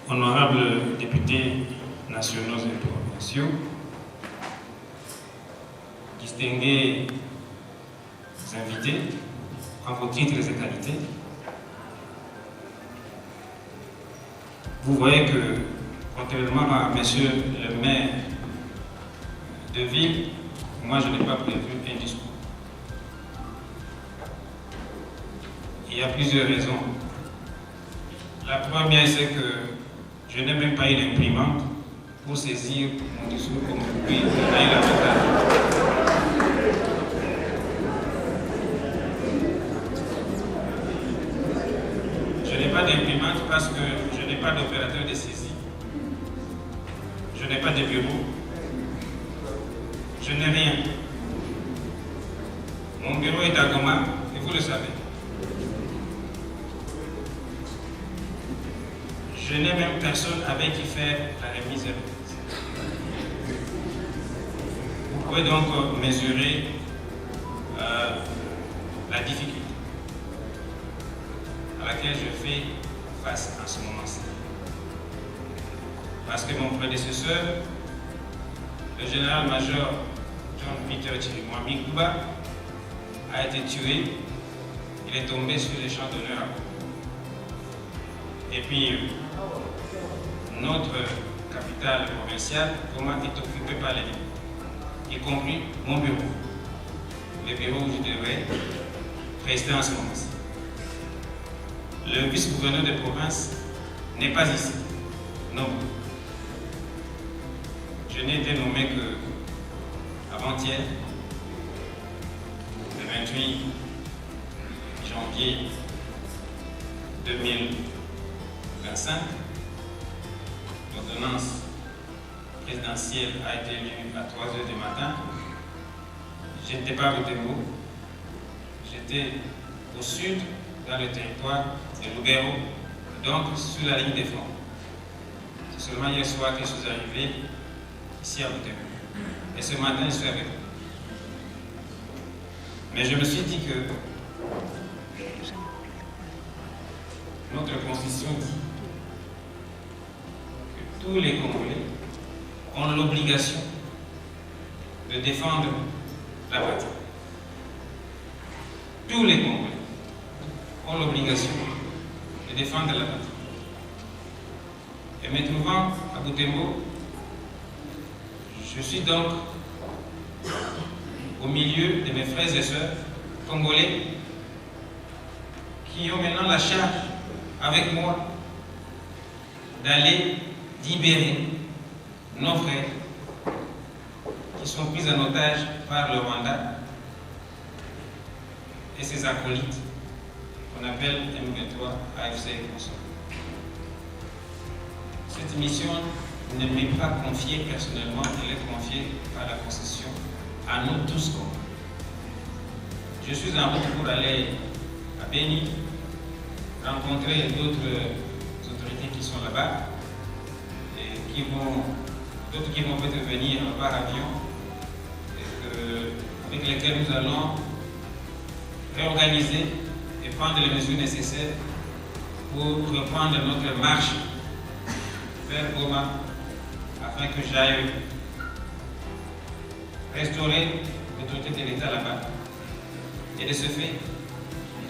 honorables députés nationaux et provinciaux, distingués invités, en vos titres et qualités, vous voyez que, contrairement à monsieur le maire de ville, moi je n'ai pas prévu un discours. Il y a plusieurs raisons. La première, c'est que je n'ai même pas eu l'imprimante pour saisir mon discours comme vous pouvez donner l'avantage. Je n'ai pas d'imprimante parce que je n'ai pas d'opérateur de saisie. Je n'ai pas de bureau. Je n'ai rien. Mon bureau est à Goma et vous le savez. Je n'ai même personne avec qui faire la remise de remise. Vous pouvez donc mesurer la difficulté à laquelle je fais face en ce moment-ci. Parce que mon prédécesseur, le général-major John Peter Chirimwami Kuba, a été tué. Il est tombé sur les champs d'honneur. Et puis, notre capitale provinciale, Goma, est occupée par l'ennemi, y compris mon bureau, le bureau où je devrais rester en ce moment-ci. Le vice-gouverneur de province n'est pas ici. Non. Je n'ai été nommé que avant-hier, le 28 janvier 2025. L'ordonnance présidentielle a été lue à 3 h du matin. Je n'étais pas au Butembo. J'étais au sud, dans le territoire de Lubero, donc sur la ligne des fronts. C'est seulement hier soir que je suis arrivé ici à Butembo. Et ce matin, je suis avec vous. Mais je me suis dit que notre constitution dit que tous les Congolais ont l'obligation de défendre la patrie. Tous les Congolais ont l'obligation de défendre la patrie. Et me trouvant à Butembo, je suis donc au milieu de mes frères et sœurs congolais qui ont maintenant la charge avec moi d'aller libérer nos frères qui sont pris en otage par le Rwanda et ses acolytes qu'on appelle M23, AFC et consorts. Cette mission ne m'est pas confiée personnellement, elle est confiée par la Constitution à nous tous Congolais. Je suis en route pour aller à Beni, rencontrer d'autres autorités qui sont là-bas et d'autres qui vont peut-être venir par avion avec lesquels nous allons réorganiser et prendre les mesures nécessaires pour reprendre notre marche vers Goma afin que j'aille restaurer l'autorité de l'État là-bas et de ce fait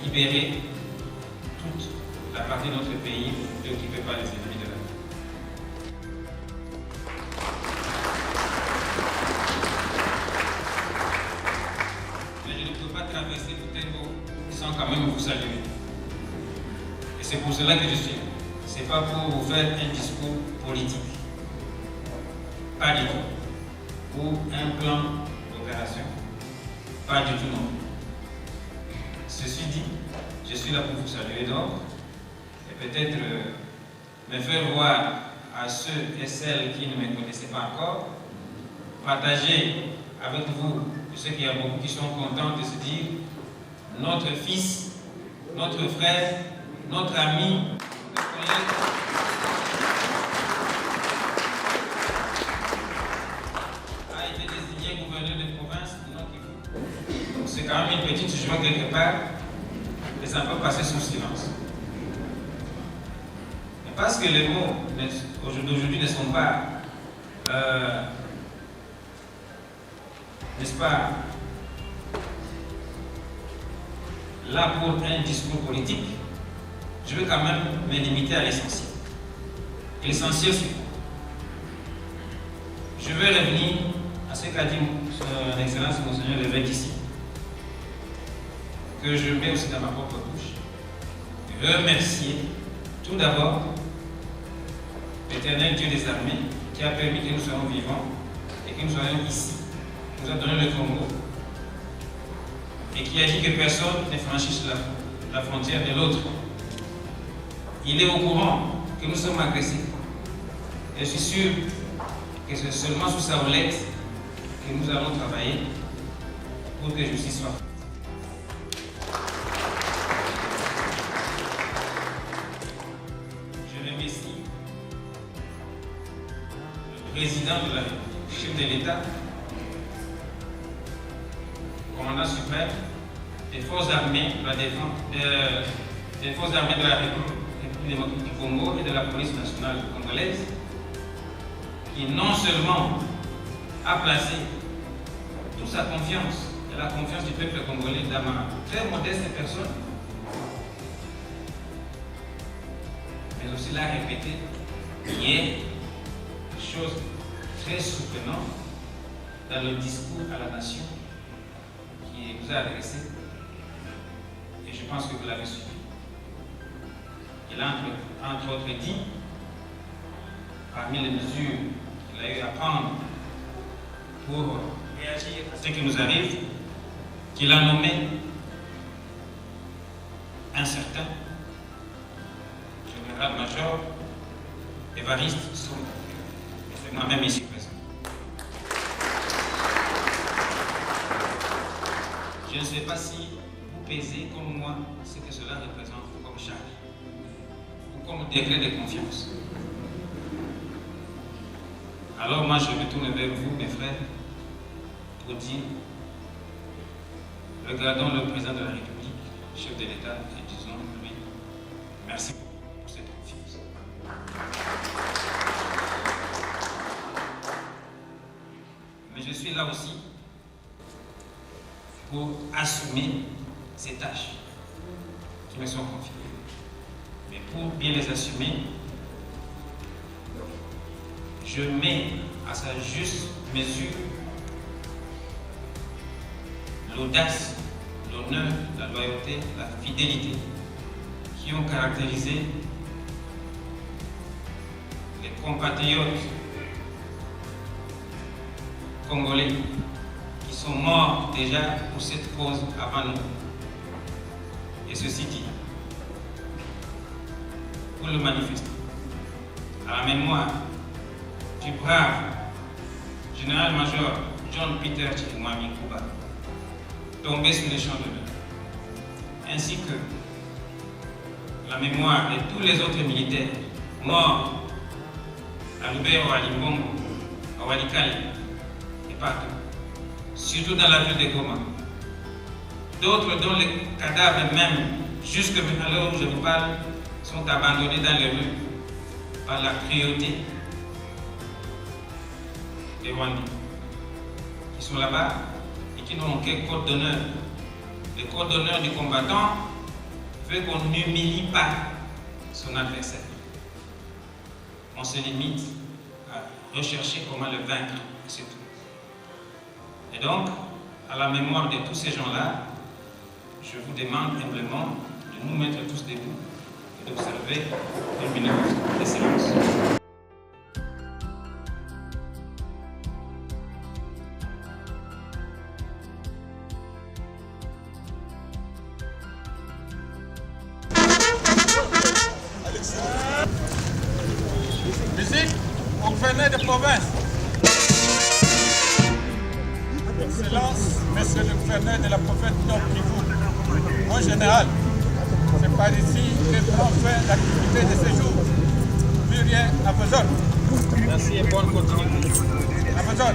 libérer toute la partie de notre pays préoccupée par les ennemis de la paix. Mais je ne peux pas traverser Butembo sans quand même vous saluer. Et c'est pour cela que je suis là. Ce n'est pas pour vous faire un discours politique. Pas du tout. Ou un plan d'opération. Pas du tout non. Ceci dit, je suis là pour vous saluer donc et peut-être me faire voir à ceux et celles qui ne me connaissaient pas encore, partager avec vous, je sais qu'il y a beaucoup qui sont contents de se dire notre fils, notre frère, notre ami, notre collègue a été désigné gouverneur de province du Nord Kivu. C'est quand même une petite joie quelque part et ça peut passer sous silence. parce que les mots d'aujourd'hui ne sont pas, n'est-ce pas, là pour un discours politique, je vais quand même me limiter à l'essentiel. Et l'essentiel, c'est quoi? Je vais revenir à ce qu'a dit son Excellence Monseigneur l'évêque ici, que je mets aussi dans ma propre bouche. Remercier tout d'abord l'Éternel Dieu des armées qui a permis que nous soyons vivants et que nous soyons ici, qui nous a donné le Congo et qui a dit que personne ne franchisse la frontière de l'autre. Il est au courant que nous sommes agressés. Et je suis sûr que c'est seulement sous sa houlette que nous allons travailler pour que justice soit faite. Je remercie le président de la République, chef de l'État, commandant suprême des forces armées de la défense, des forces armées de la République du Congo et de la police nationale congolaise, qui non seulement a placé toute sa confiance et la confiance du peuple congolais dans ma très modeste personne, mais aussi l'a répété hier, des choses très surprenantes dans le discours à la nation qui vous a adressé, et je pense que vous l'avez suivi. Il a entre autres dit, parmi les mesures qu'il a eu à prendre pour réagir à ce qui nous arrive, qu'il a nommé un certain général-major Évariste Sonko. C'est moi-même ici présent. Je ne sais pas si vous pesez comme moi ce que cela représente comme charge ou comme degré de confiance. Alors moi je me tourne vers vous, mes frères, pour dire, regardons le président de la République, chef de l'État, et disons-lui, merci pour cette confiance. Mais je suis là aussi pour assumer ces tâches qui me sont confiées. Mais pour bien les assumer, je mets à sa juste mesure l'audace, l'honneur, la loyauté, la fidélité qui ont caractérisé les compatriotes congolais qui sont morts déjà pour cette cause avant nous. Et ceci dit, pour le manifester, à la mémoire du brave général-major John Peter Chirimwami Kuba, tombé sur les champs d'honneur, ainsi que la mémoire de tous les autres militaires morts à Lubero, à Limbongo, à Walikale et partout, surtout dans la ville de Goma. D'autres dont les cadavres même, jusque à l'heure où je vous parle, sont abandonnés dans les rues par la cruauté des Rwandais, qui sont là-bas et qui n'ont aucun code d'honneur. Le code d'honneur du combattant veut qu'on n'humilie pas son adversaire. On se limite à rechercher comment le vaincre, et c'est tout. Et donc, à la mémoire de tous ces gens-là, je vous demande humblement de nous mettre tous debout et d'observer une minute de silence. Musique au gouverneur de province. Excellence, monsieur le gouverneur de la province Nord Kivu. Mon général, c'est par ici que prend fin l'activité de ce jour. Plus rien à besoin. Merci et bonne continuité. À besoin.